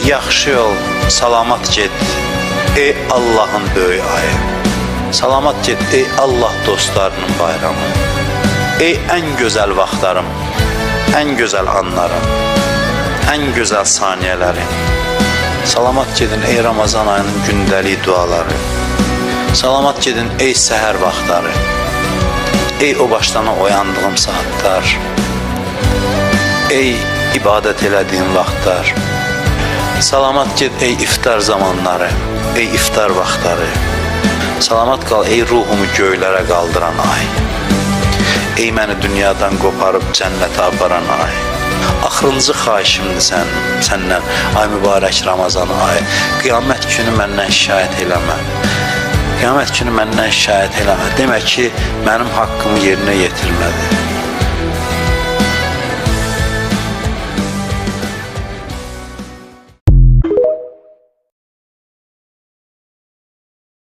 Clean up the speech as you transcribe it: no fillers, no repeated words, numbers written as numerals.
yaxşı yol, salamat get, ey Allahın böyük ayı. Salamat get, ey Allah dostlarının bayramı. Ey ən gözəl vaxtlarım, ən gözəl anlarım, ən gözəl saniyələrim. Salamat gedin, ey Ramazan ayının gündəlik duaları. Salamat gedin, ey səhər vaxtları. Ey o başdana oyandığım saatlar. Ey ibadət elədiyim vaxtlar. Salamat ged, ey iftar zamanları, ey iftar vaxtları. Salamat qal, ey ruhumu göylərə qaldıran ay. Ey məni dünyadan qoparıb cənnətə aparan ay. Axırıncı xahişimdir səndən, ay mübarək Ramazan ay. Qiyamət günü məndən şikayət eləmə. Qiyamət günü məndən şikayət eləmə. Demək ki, mənim haqqımı yerinə yetirmədi.